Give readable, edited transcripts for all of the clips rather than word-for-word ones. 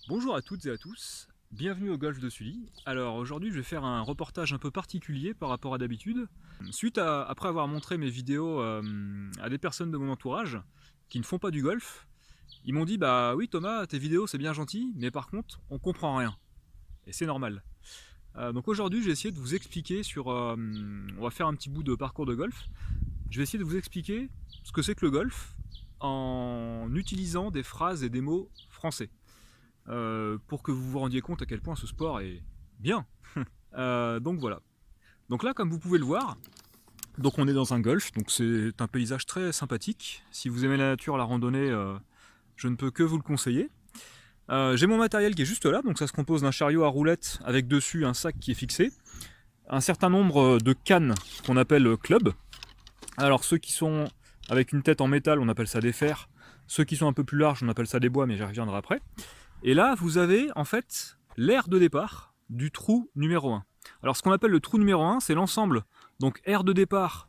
Bonjour à toutes et à tous, bienvenue au Golf de Sully. Alors aujourd'hui je vais faire un reportage un peu particulier par rapport à d'habitude. Après avoir montré mes vidéos à des personnes de mon entourage qui ne font pas du golf, ils m'ont dit bah oui Thomas, tes vidéos c'est bien gentil, mais par contre on comprend rien. Et c'est normal. Donc aujourd'hui je vais essayer de vous expliquer on va faire un petit bout de parcours de golf. Je vais essayer de vous expliquer ce que c'est que le golf en utilisant des phrases et des mots français. Pour que vous vous rendiez compte à quel point ce sport est bien. Donc voilà. Donc là, comme vous pouvez le voir, donc on est dans un golf, donc c'est un paysage très sympathique. Si vous aimez la nature, la randonnée, je ne peux que vous le conseiller. J'ai mon matériel qui est juste là, donc ça se compose d'un chariot à roulettes avec dessus un sac qui est fixé, un certain nombre de cannes qu'on appelle clubs. Alors ceux qui sont avec une tête en métal, on appelle ça des fers. Ceux qui sont un peu plus larges, on appelle ça des bois, mais j'y reviendrai après. Et là, vous avez en fait l'aire de départ du trou numéro 1. Alors ce qu'on appelle le trou numéro 1, c'est l'ensemble, donc aire de départ,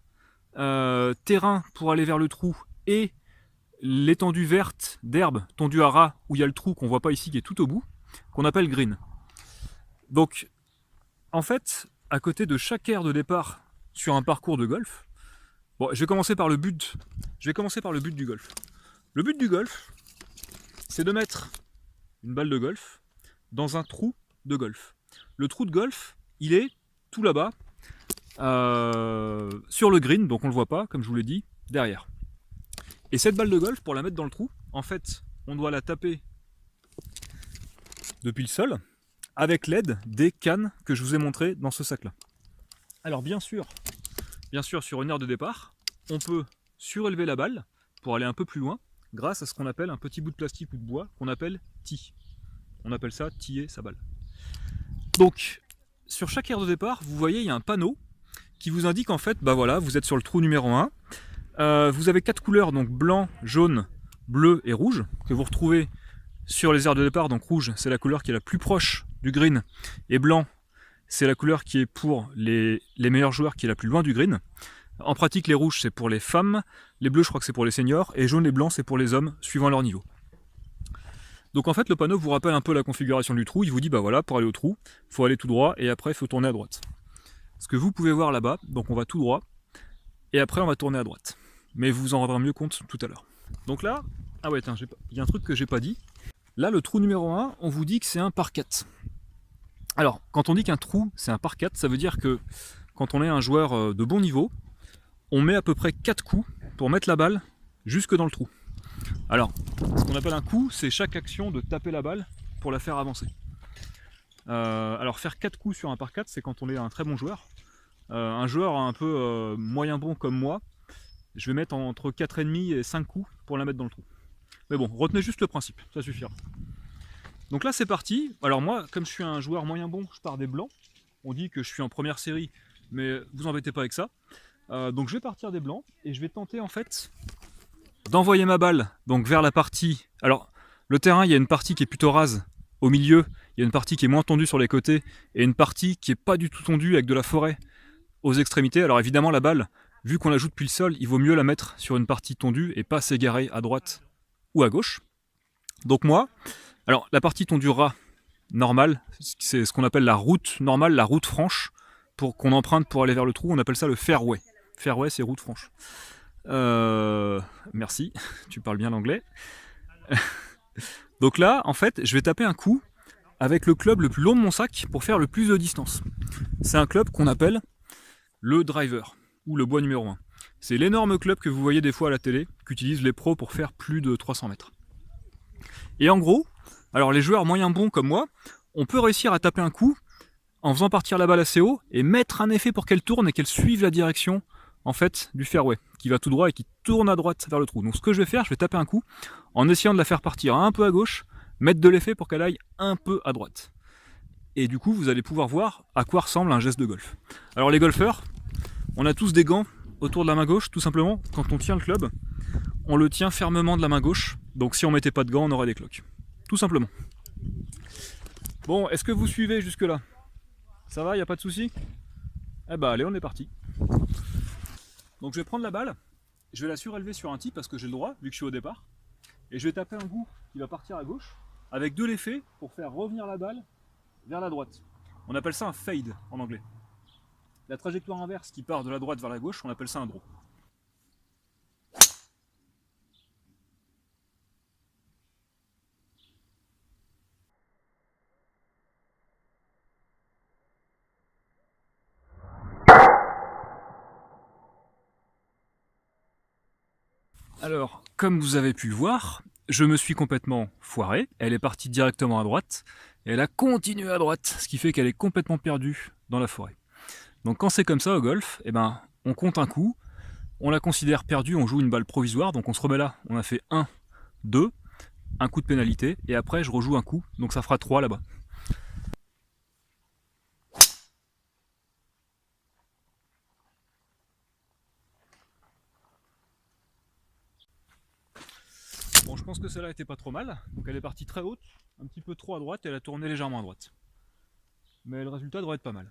terrain pour aller vers le trou, et l'étendue verte d'herbe tondue à ras, où il y a le trou qu'on voit pas ici, qui est tout au bout, qu'on appelle green. Donc, en fait, à côté de chaque aire de départ sur un parcours de golf, bon, je vais commencer par le but du golf. Le but du golf, c'est de mettre une balle de golf dans un trou de golf. Le trou de golf, il est tout là-bas, sur le green, donc on ne le voit pas, comme je vous l'ai dit, derrière. Et cette balle de golf, pour la mettre dans le trou, en fait, on doit la taper depuis le sol, avec l'aide des cannes que je vous ai montrées dans ce sac-là. Alors bien sûr, sur une aire de départ, on peut surélever la balle pour aller un peu plus loin, grâce à ce qu'on appelle un petit bout de plastique ou de bois qu'on appelle tee. On appelle ça tiller sa balle. Donc, sur chaque aire de départ, vous voyez, il y a un panneau qui vous indique en fait, bah voilà, vous êtes sur le trou numéro 1. Vous avez 4 couleurs, donc blanc, jaune, bleu et rouge, que vous retrouvez sur les aires de départ. Donc rouge, c'est la couleur qui est la plus proche du green, et blanc, c'est la couleur qui est pour les meilleurs joueurs, qui est la plus loin du green. En pratique, les rouges, c'est pour les femmes, les bleus, je crois que c'est pour les seniors, et jaune et blanc, c'est pour les hommes, suivant leur niveau. Donc en fait, le panneau vous rappelle un peu la configuration du trou. Il vous dit, bah voilà, pour aller au trou, il faut aller tout droit, et après, il faut tourner à droite. Ce que vous pouvez voir là-bas, donc on va tout droit, et après, on va tourner à droite. Mais vous vous en rendrez mieux compte tout à l'heure. Donc là, ah ouais, il y a un truc que j'ai pas dit. Là, le trou numéro 1, on vous dit que c'est un par 4. Alors, quand on dit qu'un trou, c'est un par 4, ça veut dire que quand on est un joueur de bon niveau, on met à peu près 4 coups pour mettre la balle jusque dans le trou. Alors, ce qu'on appelle un coup, c'est chaque action de taper la balle pour la faire avancer. Alors faire 4 coups sur un par 4, c'est quand on est un très bon joueur. Un joueur un peu moyen bon comme moi, je vais mettre entre 4,5 et 5 coups pour la mettre dans le trou. Mais bon, retenez juste le principe, ça suffira. Donc là c'est parti. Alors moi, comme je suis un joueur moyen bon, je pars des blancs. On dit que je suis en première série, mais vous embêtez pas avec ça. Donc je vais partir des blancs et je vais tenter en fait d'envoyer ma balle donc vers la partie. Alors le terrain, il y a une partie qui est plutôt rase au milieu, il y a une partie qui est moins tendue sur les côtés et une partie qui est pas du tout tendue avec de la forêt aux extrémités. Alors évidemment la balle, vu qu'on la joue depuis le sol, il vaut mieux la mettre sur une partie tendue et pas s'égarer à droite ou à gauche. Donc moi, alors la partie tendue ras normale, c'est ce qu'on appelle la route normale, la route franche pour qu'on emprunte pour aller vers le trou, on appelle ça le fairway. Fairway, c'est route franche. Merci, tu parles bien l'anglais. Donc là, en fait, je vais taper un coup avec le club le plus long de mon sac pour faire le plus de distance. C'est un club qu'on appelle le driver, ou le bois numéro 1. C'est l'énorme club que vous voyez des fois à la télé, qu'utilisent les pros pour faire plus de 300 mètres. Et en gros, alors les joueurs moyens bons comme moi, on peut réussir à taper un coup en faisant partir la balle assez haut et mettre un effet pour qu'elle tourne et qu'elle suive la direction en fait du fairway, qui va tout droit et qui tourne à droite vers le trou. Donc ce que je vais faire, je vais taper un coup en essayant de la faire partir un peu à gauche, mettre de l'effet pour qu'elle aille un peu à droite. Et du coup, vous allez pouvoir voir à quoi ressemble un geste de golf. Alors les golfeurs, on a tous des gants autour de la main gauche, tout simplement. Quand on tient le club, on le tient fermement de la main gauche. Donc si on mettait pas de gants, on aurait des cloques. Tout simplement. Bon, est-ce que vous suivez jusque-là? Ça va, il n'y a pas de souci? Eh ben allez, on est parti. Donc je vais prendre la balle, je vais la surélever sur un tee parce que j'ai le droit, vu que je suis au départ. Et je vais taper un coup qui va partir à gauche. avec de l'effet pour faire revenir la balle vers la droite. On appelle ça un fade en anglais. La trajectoire inverse qui part de la droite vers la gauche, on appelle ça un draw. Alors, comme vous avez pu le voir, je me suis complètement foiré. Elle est partie directement à droite et elle a continué à droite, ce qui fait qu'elle est complètement perdue dans la forêt. Donc quand c'est comme ça au golf, eh ben, on compte un coup, on la considère perdue, on joue une balle provisoire, donc on se remet là, on a fait 1, 2, un coup de pénalité, et après je rejoue un coup, donc ça fera 3 là-bas. Bon, je pense que celle-là était pas trop mal, donc elle est partie très haute, un petit peu trop à droite, et elle a tourné légèrement à droite. Mais le résultat devrait être pas mal.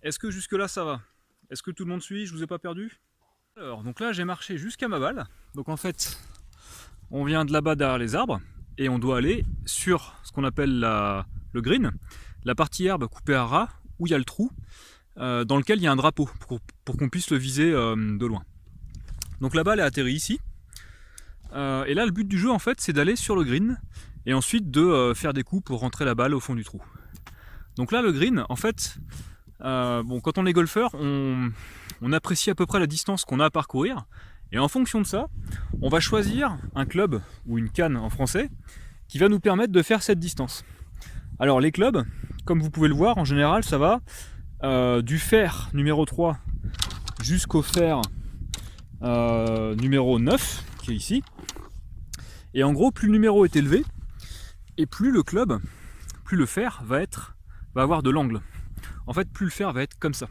Est-ce que jusque là ça va? Est-ce que tout le monde suit? Je vous ai pas perdu? Alors, donc là j'ai marché jusqu'à ma balle, donc en fait on vient de là-bas derrière les arbres, et on doit aller sur ce qu'on appelle le green, la partie herbe coupée à ras, où il y a le trou, dans lequel il y a un drapeau, pour qu'on puisse le viser de loin. Donc la balle est atterrie ici, et là le but du jeu en fait c'est d'aller sur le green, et ensuite de faire des coups pour rentrer la balle au fond du trou. Donc là le green, en fait, bon, quand on est golfeur, on apprécie à peu près la distance qu'on a à parcourir, et en fonction de ça, on va choisir un club, ou une canne en français, qui va nous permettre de faire cette distance. Alors les clubs, comme vous pouvez le voir, en général ça va du fer numéro 3 jusqu'au fer numéro 9, qui est ici. Et en gros, plus le numéro est élevé, et plus le club, plus le fer va avoir de l'angle. En fait, plus le fer va être comme ça.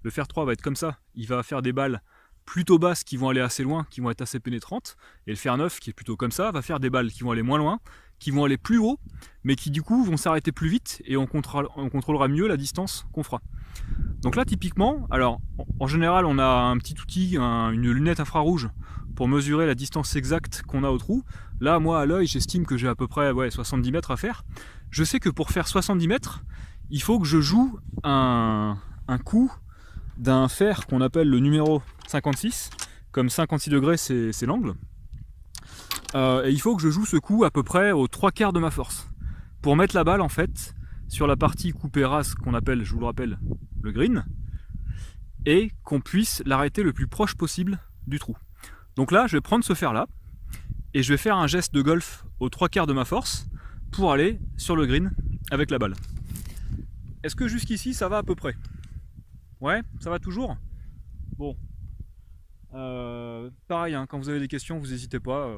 Le fer 3 va être comme ça, il va faire des balles plutôt basses qui vont aller assez loin, qui vont être assez pénétrantes, et le fer 9 qui est plutôt comme ça va faire des balles qui vont aller moins loin, qui vont aller plus haut, mais qui du coup vont s'arrêter plus vite, et on contrôlera mieux la distance qu'on fera. Donc là typiquement, alors en général on a un petit outil, une lunette infrarouge pour mesurer la distance exacte qu'on a au trou. Là moi à l'œil j'estime que j'ai à peu près 70 mètres à faire. Je sais que pour faire 70 mètres, il faut que je joue un coup d'un fer qu'on appelle le numéro 56, comme 56 degrés c'est l'angle. Et il faut que je joue ce coup à peu près aux 3/4 de ma force, pour mettre la balle en fait sur la partie coupée rase qu'on appelle, je vous le rappelle, le green, et qu'on puisse l'arrêter le plus proche possible du trou. Donc là je vais prendre ce fer là, et je vais faire un geste de golf aux 3/4 de ma force, pour aller sur le green avec la balle. Est-ce que jusqu'ici ça va à peu près? Ouais, ça va toujours? Bon. Pareil, hein, quand vous avez des questions, vous n'hésitez pas,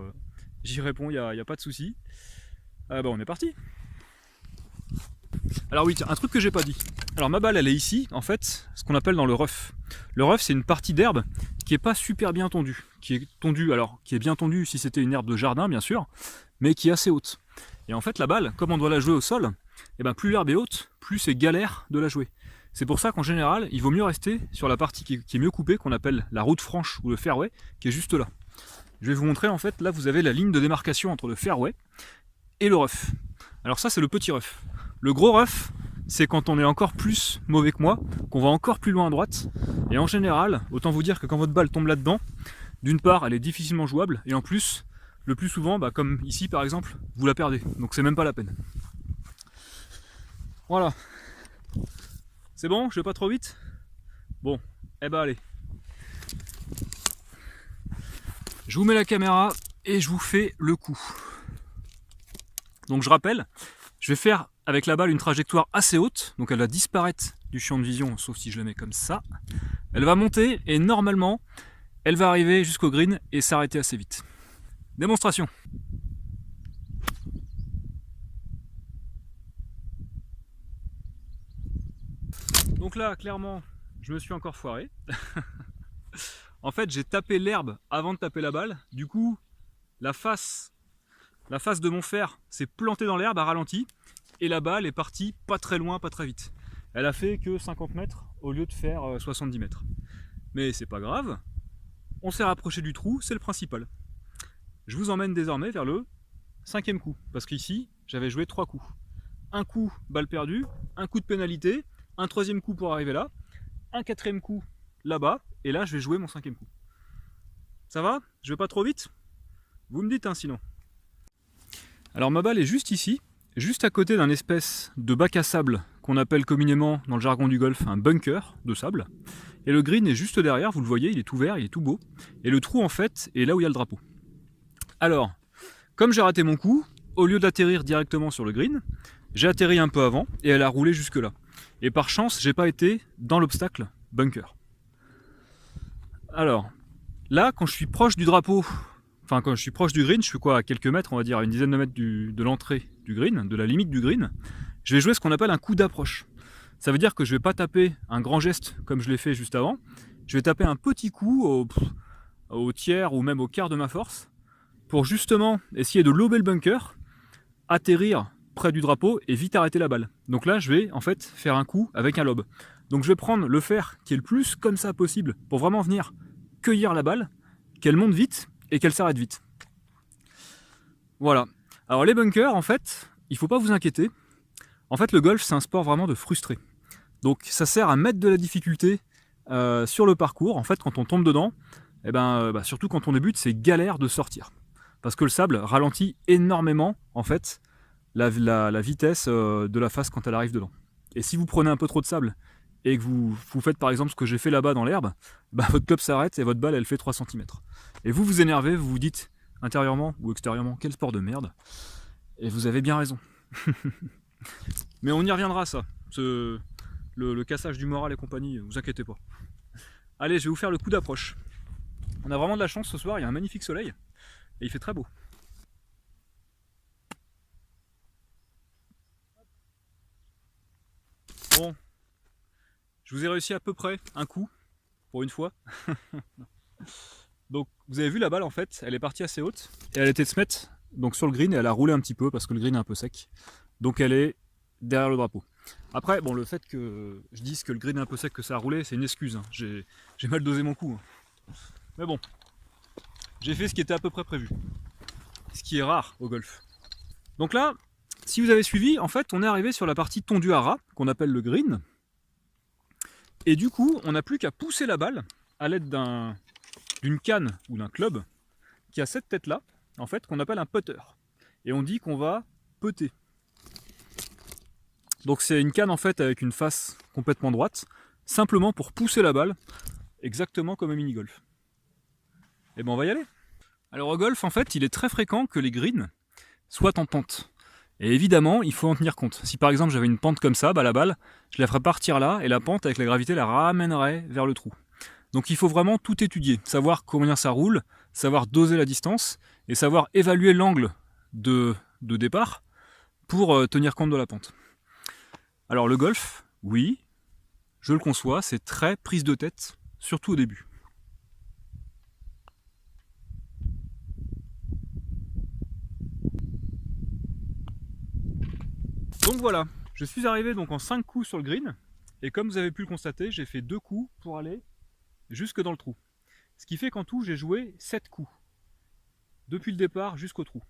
j'y réponds, il n'y a pas de souci. On est parti. Alors oui, tiens, un truc que j'ai pas dit. Alors ma balle elle est ici, en fait, ce qu'on appelle dans le rough. Le rough c'est une partie d'herbe qui est pas super bien tondue. Qui est bien tondue si c'était une herbe de jardin bien sûr, mais qui est assez haute. Et en fait la balle, comme on doit la jouer au sol, et ben plus l'herbe est haute, plus c'est galère de la jouer. C'est pour ça qu'en général, il vaut mieux rester sur la partie qui est mieux coupée, qu'on appelle la route franche ou le fairway, qui est juste là. Je vais vous montrer en fait, là vous avez la ligne de démarcation entre le fairway et le rough. Alors ça c'est le petit rough. Le gros rough, c'est quand on est encore plus mauvais que moi, qu'on va encore plus loin à droite. Et en général, autant vous dire que quand votre balle tombe là-dedans, d'une part elle est difficilement jouable, et en plus, le plus souvent, comme ici par exemple, vous la perdez. Donc c'est même pas la peine. Voilà. C'est bon? Je vais pas trop vite? Bon, eh ben allez. Je vous mets la caméra et je vous fais le coup. Donc je rappelle, je vais faire avec la balle une trajectoire assez haute, donc elle va disparaître du champ de vision, sauf si je la mets comme ça. Elle va monter et normalement, elle va arriver jusqu'au green et s'arrêter assez vite. Démonstration. Donc là, clairement, je me suis encore foiré. En fait, j'ai tapé l'herbe avant de taper la balle. Du coup, la face de mon fer s'est plantée dans l'herbe à ralenti. Et la balle est partie pas très loin, pas très vite. Elle a fait que 50 mètres au lieu de faire 70 mètres. Mais c'est pas grave. On s'est rapproché du trou, c'est le principal. je vous emmène désormais vers le 5e coup. Parce qu'ici, j'avais joué 3 coups. Un coup, balle perdue, un coup de pénalité, un 3e coup pour arriver là, un 4e coup là-bas, et là, je vais jouer mon 5e coup. Ça va? Je vais pas trop vite? Vous me dites, hein, sinon. Alors ma balle est juste ici, juste à côté d'un espèce de bac à sable qu'on appelle communément dans le jargon du golf un bunker de sable. Et le green est juste derrière, vous le voyez, il est tout vert, il est tout beau. Et le trou en fait est là où il y a le drapeau. Alors, comme j'ai raté mon coup, au lieu d'atterrir directement sur le green, j'ai atterri un peu avant et elle a roulé jusque là. Et par chance, j'ai pas été dans l'obstacle bunker. Alors, là, quand je suis proche du drapeau, enfin quand je suis proche du green, je suis quoi, à quelques mètres, on va dire à une dizaine de mètres de l'entrée du green, de la limite du green, je vais jouer ce qu'on appelle un coup d'approche. Ça veut dire que je vais pas taper un grand geste comme je l'ai fait juste avant, je vais taper un petit coup au tiers ou même au quart de ma force pour justement essayer de lober le bunker, atterrir près du drapeau et vite arrêter la balle. Donc là, je vais en fait faire un coup avec un lob. Donc je vais prendre le fer qui est le plus comme ça possible pour vraiment venir cueillir la balle, qu'elle monte vite et qu'elle s'arrête vite. Voilà. Alors les bunkers, en fait, il ne faut pas vous inquiéter. En fait, le golf, c'est un sport vraiment de frustré. Donc ça sert à mettre de la difficulté sur le parcours. En fait, quand on tombe dedans, surtout quand on débute, c'est galère de sortir. Parce que le sable ralentit énormément, en fait, la vitesse de la face quand elle arrive dedans. Et si vous prenez un peu trop de sable et que vous faites par exemple ce que j'ai fait là-bas dans l'herbe, votre club s'arrête et votre balle elle fait 3 cm. Et vous vous énervez, vous vous dites intérieurement ou extérieurement quel sport de merde. Et vous avez bien raison. Mais on y reviendra ça, le cassage du moral et compagnie, vous inquiétez pas. Allez, je vais vous faire le coup d'approche. On a vraiment de la chance ce soir, il y a un magnifique soleil et il fait très beau. Bon, je vous ai réussi à peu près un coup, pour une fois. Donc vous avez vu la balle en fait, elle est partie assez haute et elle était de se mettre donc, sur le green et elle a roulé un petit peu parce que le green est un peu sec. Donc elle est derrière le drapeau. Après, bon, le fait que je dise que le green est un peu sec, que ça a roulé, c'est une excuse. Hein. J'ai mal dosé mon coup. Hein. Mais bon, j'ai fait ce qui était à peu près prévu. Ce qui est rare au golf. Donc là, si vous avez suivi, en fait, on est arrivé sur la partie tondue à ras, qu'on appelle le green. Et du coup, on n'a plus qu'à pousser la balle à l'aide d'une canne ou d'un club qui a cette tête-là, en fait, qu'on appelle un putter. Et on dit qu'on va putter. Donc c'est une canne en fait avec une face complètement droite, simplement pour pousser la balle, exactement comme un mini-golf. Et ben on va y aller. Alors au golf, en fait, il est très fréquent que les greens soient en pente. Et évidemment, il faut en tenir compte. Si par exemple j'avais une pente comme ça, la balle, je la ferais partir là, et la pente avec la gravité la ramènerait vers le trou. Donc il faut vraiment tout étudier, savoir combien ça roule, savoir doser la distance, et savoir évaluer l'angle de départ pour tenir compte de la pente. Alors le golf, oui, je le conçois, c'est très prise de tête, surtout au début. Donc voilà, je suis arrivé donc en 5 coups sur le green, et comme vous avez pu le constater, j'ai fait 2 coups pour aller jusque dans le trou. Ce qui fait qu'en tout, j'ai joué 7 coups, depuis le départ jusqu'au trou.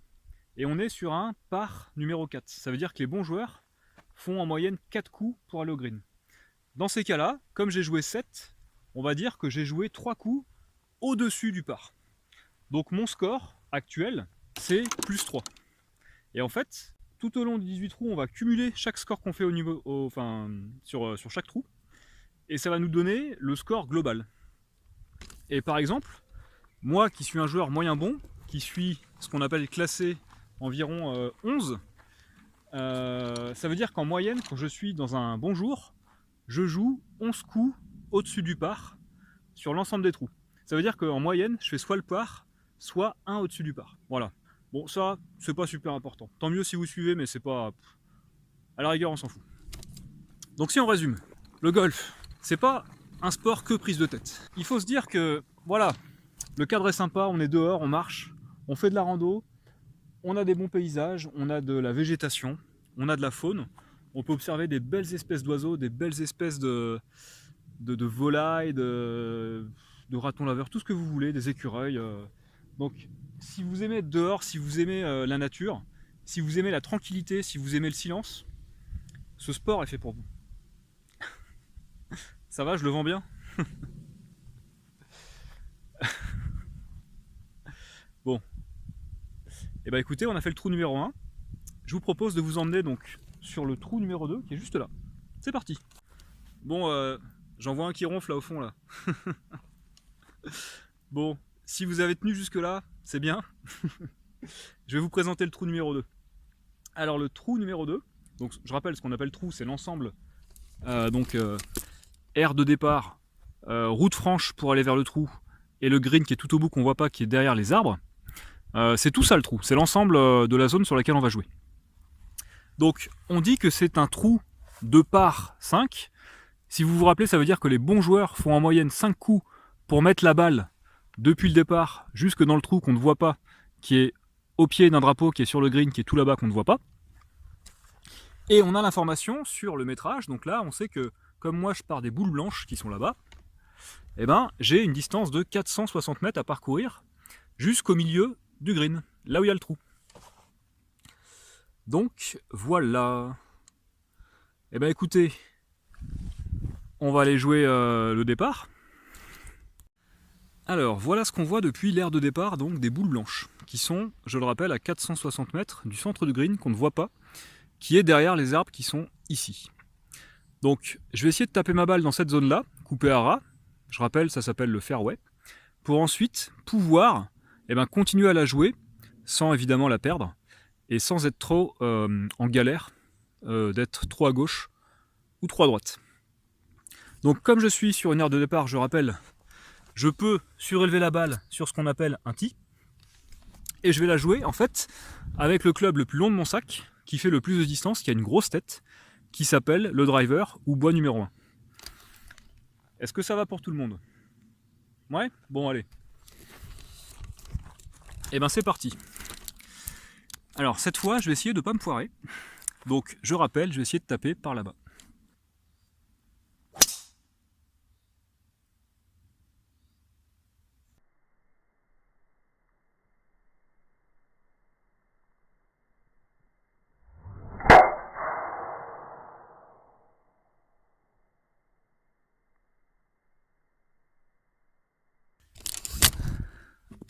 Et on est sur un par numéro 4. Ça veut dire que les bons joueurs font en moyenne 4 coups pour aller au green. Dans ces cas-là, comme j'ai joué 7, on va dire que j'ai joué 3 coups au-dessus du par. Donc mon score actuel, c'est plus 3. Et en fait, tout au long des 18 trous, on va cumuler chaque score qu'on fait sur chaque trou. Et ça va nous donner le score global. Et par exemple, moi qui suis un joueur moyen bon, qui suis ce qu'on appelle classé environ 11, ça veut dire qu'en moyenne, quand je suis dans un bon jour, je joue 11 coups au-dessus du par sur l'ensemble des trous. Ça veut dire qu'en moyenne, je fais soit le par, soit un au-dessus du par. Voilà. Bon, ça, c'est pas super important. Tant mieux si vous suivez, mais c'est pas... À la rigueur, on s'en fout. Donc si on résume, le golf, c'est pas un sport que prise de tête. Il faut se dire que, voilà, le cadre est sympa, on est dehors, on marche, on fait de la rando, on a des bons paysages, on a de la végétation, on a de la faune, on peut observer des belles espèces d'oiseaux, des belles espèces de volailles, de ratons laveurs, tout ce que vous voulez, des écureuils. Donc si vous aimez être dehors, si vous aimez la nature, si vous aimez la tranquillité, si vous aimez le silence, ce sport est fait pour vous. Ça va, je le vends bien? Bon. Et bah écoutez, on a fait le trou numéro 1. Je vous propose de vous emmener donc sur le trou numéro 2 qui est juste là. C'est parti. Bon, j'en vois un qui ronfle là au fond là. Bon, si vous avez tenu jusque là, c'est bien. Je vais vous présenter le trou numéro 2. Alors le trou numéro 2, donc je rappelle ce qu'on appelle trou, c'est l'ensemble aire de départ, route franche pour aller vers le trou, et le green qui est tout au bout qu'on voit pas, qui est derrière les arbres. C'est tout ça le trou, c'est l'ensemble de la zone sur laquelle on va jouer. Donc on dit que c'est un trou de par 5. Si vous vous rappelez, ça veut dire que les bons joueurs font en moyenne 5 coups pour mettre la balle depuis le départ jusque dans le trou qu'on ne voit pas, qui est au pied d'un drapeau qui est sur le green, qui est tout là-bas qu'on ne voit pas. Et on a l'information sur le métrage, donc là on sait que comme moi je pars des boules blanches qui sont là-bas, eh ben, j'ai une distance de 460 mètres à parcourir jusqu'au milieu du green, là où il y a le trou. Donc voilà. Eh ben écoutez, on va aller jouer le départ. Alors voilà ce qu'on voit depuis l'aire de départ, donc des boules blanches, qui sont, je le rappelle, à 460 mètres du centre du green, qu'on ne voit pas, qui est derrière les arbres qui sont ici. Donc je vais essayer de taper ma balle dans cette zone-là, coupée à ras, je rappelle, ça s'appelle le fairway, pour ensuite pouvoir continuer à la jouer, sans évidemment la perdre, et sans être trop en galère, d'être trop à gauche ou trop à droite. Donc comme je suis sur une aire de départ, je rappelle, je peux surélever la balle sur ce qu'on appelle un tee, et je vais la jouer en fait avec le club le plus long de mon sac, qui fait le plus de distance, qui a une grosse tête, qui s'appelle le driver ou bois numéro 1. Est-ce que ça va pour tout le monde? Ouais? Bon allez. Et ben c'est parti. Alors cette fois je vais essayer de ne pas me foirer. Donc je rappelle, je vais essayer de taper par là-bas.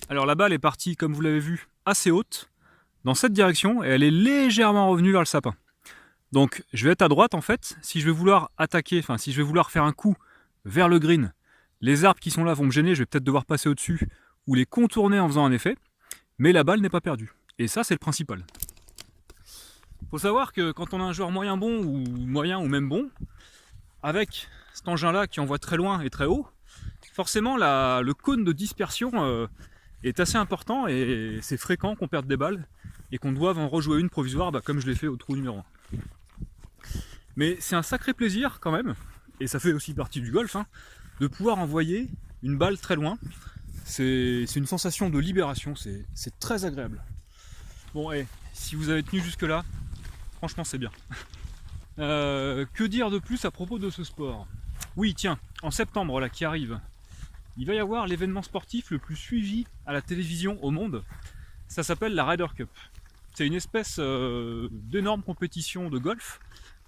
Alors la balle est partie, comme vous l'avez vu, assez haute, dans cette direction, et elle est légèrement revenue vers le sapin. Donc je vais être à droite en fait, si je vais vouloir attaquer, enfin si je vais vouloir faire un coup vers le green, les arbres qui sont là vont me gêner, je vais peut-être devoir passer au-dessus, ou les contourner en faisant un effet, mais la balle n'est pas perdue. Et ça c'est le principal. Faut savoir que quand on a un joueur moyen bon, ou moyen ou même bon, avec cet engin-là qui envoie très loin et très haut, forcément le cône de dispersion est assez important et c'est fréquent qu'on perde des balles et qu'on doive en rejouer une provisoire comme je l'ai fait au trou numéro 1. Mais c'est un sacré plaisir quand même, et ça fait aussi partie du golf, de pouvoir envoyer une balle très loin. C'est une sensation de libération, c'est très agréable. Bon, et si vous avez tenu jusque là, franchement c'est bien. Que dire de plus à propos de ce sport? Oui, tiens, en septembre là qui arrive, il va y avoir l'événement sportif le plus suivi à la télévision au monde. Ça s'appelle la Ryder Cup. C'est une espèce d'énorme compétition de golf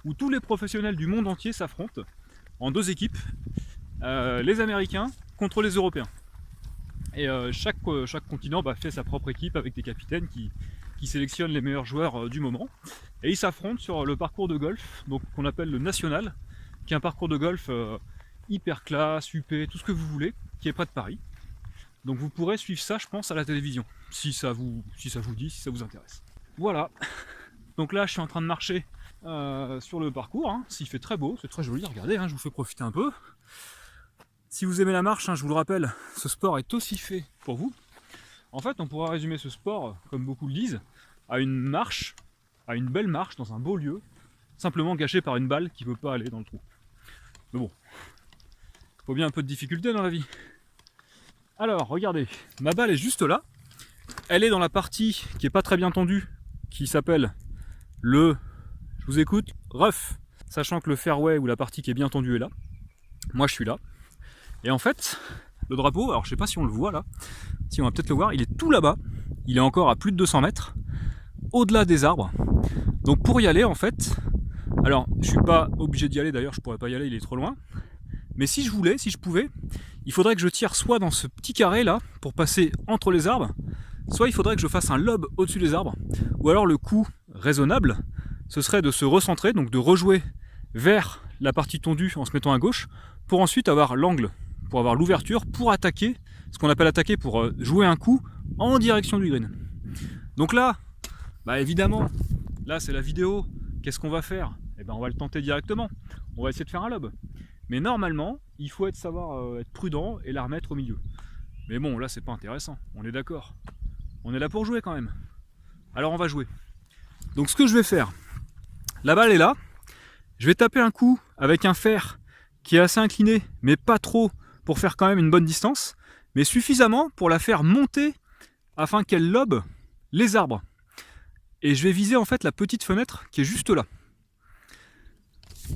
où tous les professionnels du monde entier s'affrontent en 2 équipes, les Américains contre les Européens. Et chaque continent fait sa propre équipe avec des capitaines qui sélectionnent les meilleurs joueurs du moment. Et ils s'affrontent sur le parcours de golf, donc qu'on appelle le National, qui est un parcours de golf hyper classe, UP, tout ce que vous voulez, qui est près de Paris. Donc vous pourrez suivre ça, je pense, à la télévision, si ça vous dit, si ça vous intéresse. Voilà. Donc là, je suis en train de marcher sur le parcours. S'il fait très beau, c'est très joli. Regardez, je vous fais profiter un peu. Si vous aimez la marche, je vous le rappelle, ce sport est aussi fait pour vous. En fait, on pourra résumer ce sport, comme beaucoup le disent, à une marche, à une belle marche dans un beau lieu, simplement gâchée par une balle qui ne peut pas aller dans le trou. Mais bon, faut bien un peu de difficulté dans la vie. Alors, regardez, ma balle est juste là. Elle est dans la partie qui n'est pas très bien tendue, qui s'appelle le, je vous écoute, rough, sachant que le fairway ou la partie qui est bien tendue est là. Moi, je suis là. Et en fait, le drapeau, alors je sais pas si on le voit là, si on va peut-être le voir, il est tout là-bas. il est encore à plus de 200 mètres, au-delà des arbres. Donc pour y aller en fait, alors je suis pas obligé d'y aller d'ailleurs, je pourrais pas y aller, il est trop loin. Mais si je voulais, si je pouvais, il faudrait que je tire soit dans ce petit carré là, pour passer entre les arbres, soit il faudrait que je fasse un lob au-dessus des arbres, ou alors le coup raisonnable, ce serait de se recentrer, donc de rejouer vers la partie tondue en se mettant à gauche, pour ensuite avoir l'angle, pour avoir l'ouverture, pour attaquer, ce qu'on appelle attaquer, pour jouer un coup en direction du green. Donc là, bah évidemment, là c'est la vidéo, qu'est-ce qu'on va faire? Eh ben on va le tenter directement, on va essayer de faire un lob. Mais normalement, il faut savoir être prudent et la remettre au milieu. Mais bon, là c'est pas intéressant, on est d'accord. On est là pour jouer quand même. Alors on va jouer. Donc ce que je vais faire, la balle est là, je vais taper un coup avec un fer qui est assez incliné, mais pas trop pour faire quand même une bonne distance, mais suffisamment pour la faire monter afin qu'elle lobe les arbres. Et je vais viser en fait la petite fenêtre qui est juste là.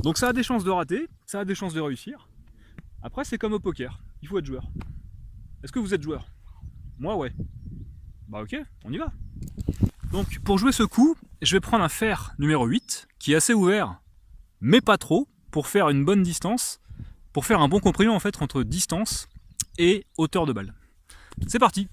Donc ça a des chances de rater, ça a des chances de réussir. Après c'est comme au poker, il faut être joueur. Est-ce que vous êtes joueur? Moi ouais. Bah ok, on y va. Donc pour jouer ce coup, je vais prendre un fer numéro 8, qui est assez ouvert, mais pas trop, pour faire une bonne distance, pour faire un bon comprimé en fait entre distance et hauteur de balle. C'est parti.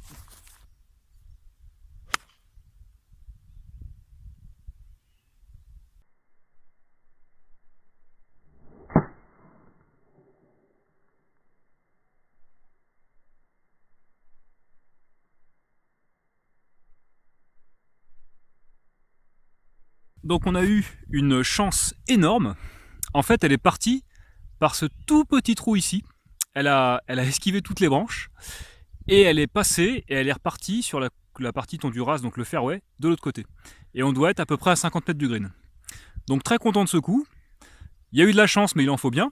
Donc on a eu une chance énorme. En fait, elle est partie par ce tout petit trou ici. Elle a esquivé toutes les branches et elle est passée et elle est repartie sur la partie tondue rase, donc le fairway, de l'autre côté. Et on doit être à peu près à 50 mètres du green. Donc très content de ce coup. Il y a eu de la chance, mais il en faut bien.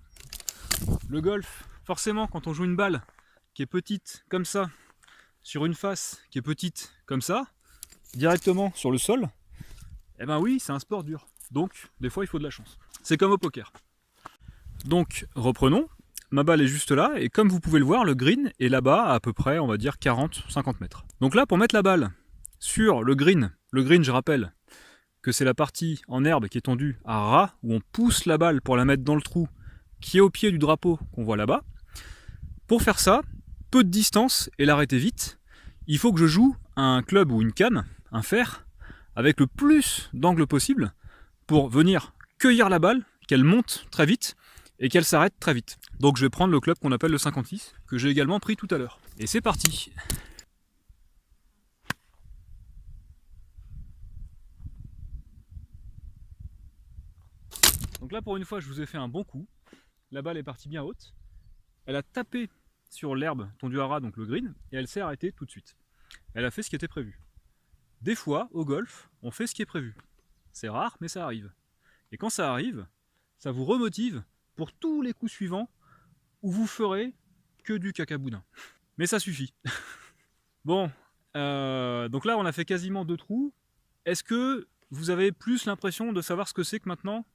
Le golf, forcément, quand on joue une balle qui est petite comme ça, sur une face qui est petite comme ça, directement sur le sol, eh ben oui, c'est un sport dur. Donc, des fois, il faut de la chance. C'est comme au poker. Donc, reprenons. Ma balle est juste là, et comme vous pouvez le voir, le green est là-bas à peu près, on va dire, 40-50 mètres. Donc là, pour mettre la balle sur le green, je rappelle que c'est la partie en herbe qui est tendue à ras, où on pousse la balle pour la mettre dans le trou qui est au pied du drapeau qu'on voit là-bas. Pour faire ça, peu de distance et l'arrêter vite, il faut que je joue un club ou une canne, un fer, avec le plus d'angle possible pour venir cueillir la balle, qu'elle monte très vite et qu'elle s'arrête très vite. Donc je vais prendre le club qu'on appelle le 56, que j'ai également pris tout à l'heure. Et c'est parti. Donc là pour une fois je vous ai fait un bon coup. La balle est partie bien haute. Elle a tapé sur l'herbe tondue à ras, donc le green, et elle s'est arrêtée tout de suite. Elle a fait ce qui était prévu. Des fois, au golf, on fait ce qui est prévu. C'est rare, mais ça arrive. Et quand ça arrive, ça vous remotive pour tous les coups suivants où vous ferez que du cacaboudin. Mais ça suffit. Bon, donc là on a fait quasiment 2 trous. Est-ce que vous avez plus l'impression de savoir ce que c'est que maintenant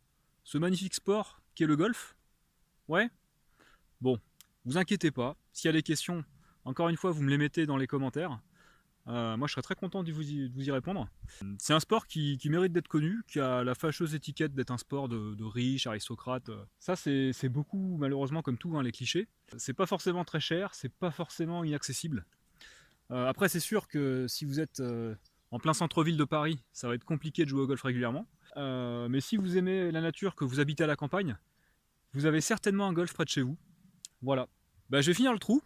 ce magnifique sport qu'est le golf? Ouais? Bon, vous inquiétez pas, s'il y a des questions, encore une fois vous me les mettez dans les commentaires. Moi je serais très content de vous y répondre. C'est un sport qui mérite d'être connu, qui a la fâcheuse étiquette d'être un sport de riches, aristocrates. Ça c'est beaucoup malheureusement comme tout, hein, les clichés. C'est pas forcément très cher, c'est pas forcément inaccessible. Après c'est sûr que si vous êtes en plein centre-ville de Paris, ça va être compliqué de jouer au golf régulièrement. Mais si vous aimez la nature, que vous habitez à la campagne, vous avez certainement un golf près de chez vous. Voilà. Bah, je vais finir le trou.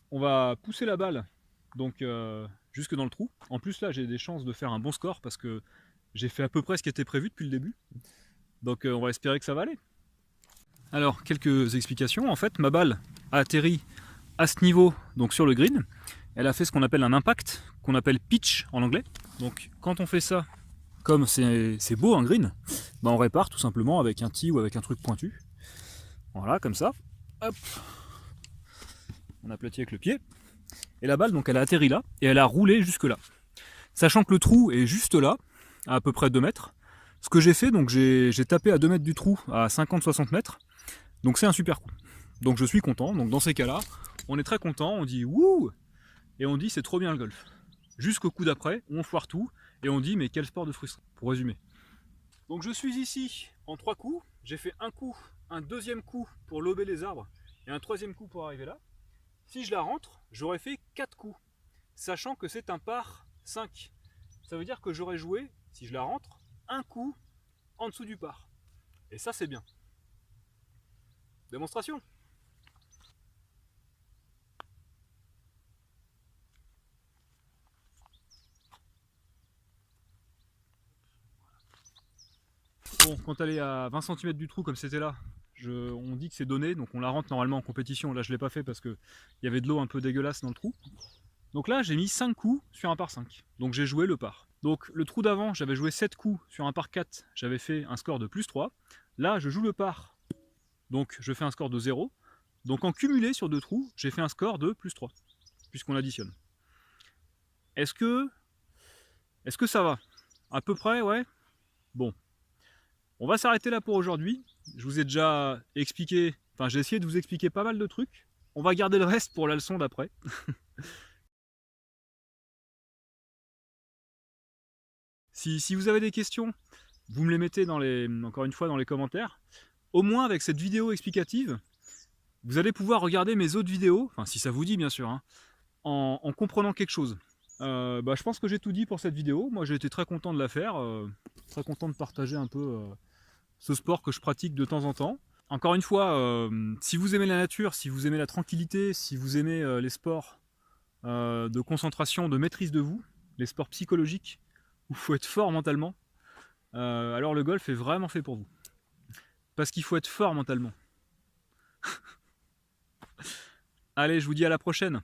On va pousser la balle donc jusque dans le trou. En plus là j'ai des chances de faire un bon score parce que j'ai fait à peu près ce qui était prévu depuis le début. Donc on va espérer que ça va aller. Alors quelques explications. En fait ma balle a atterri à ce niveau, donc sur le green. Elle a fait ce qu'on appelle un impact, qu'on appelle pitch en anglais. Donc quand on fait ça, comme c'est beau un green, bah, on répare tout simplement avec un tee ou avec un truc pointu. Voilà, comme ça. Hop. On aplatit avec le pied. Et la balle, donc elle a atterri là, et elle a roulé jusque là. Sachant que le trou est juste là, à peu près 2 mètres. Ce que j'ai fait, donc j'ai tapé à 2 mètres du trou, à 50-60 mètres. Donc c'est un super coup. Donc je suis content. Donc dans ces cas-là, on est très content, on dit wouh, et on dit c'est trop bien le golf. jusqu'au coup d'après, où on foire tout, et on dit mais quel sport de frustrant, pour résumer. Donc je suis ici en 3 coups, j'ai fait un coup, un deuxième coup pour lober les arbres, et un troisième coup pour arriver là. Si je la rentre, j'aurais fait 4 coups, sachant que c'est un par 5. Ça veut dire que j'aurais joué, si je la rentre, un coup en dessous du par. Et ça c'est bien. Démonstration. Bon, quand elle est à 20 cm du trou comme c'était là, on dit que c'est donné, donc on la rentre normalement en compétition. Là je ne l'ai pas fait parce qu'il y avait de l'eau un peu dégueulasse dans le trou. Donc là j'ai mis 5 coups sur un par 5. Donc j'ai joué le par. Donc le trou d'avant, j'avais joué 7 coups sur un par 4, j'avais fait un score de plus 3. Là je joue le par, donc je fais un score de 0. Donc en cumulé sur 2 trous, j'ai fait un score de plus 3, puisqu'on additionne. Est-ce que ça va? À peu près, ouais. Bon. On va s'arrêter là pour aujourd'hui. Je vous ai déjà expliqué, enfin j'ai essayé de vous expliquer pas mal de trucs. On va garder le reste pour la leçon d'après. Si vous avez des questions, vous me les mettez encore une fois dans les commentaires. Au moins avec cette vidéo explicative, vous allez pouvoir regarder mes autres vidéos, enfin si ça vous dit bien sûr, hein, en comprenant quelque chose. Je pense que j'ai tout dit pour cette vidéo. Moi j'ai été très content de la faire, très content de partager un peu ce sport que je pratique de temps en temps. Encore une fois, si vous aimez la nature, si vous aimez la tranquillité, si vous aimez les sports de concentration, de maîtrise de vous, les sports psychologiques, où il faut être fort mentalement, alors le golf est vraiment fait pour vous. Parce qu'il faut être fort mentalement. Allez, je vous dis à la prochaine.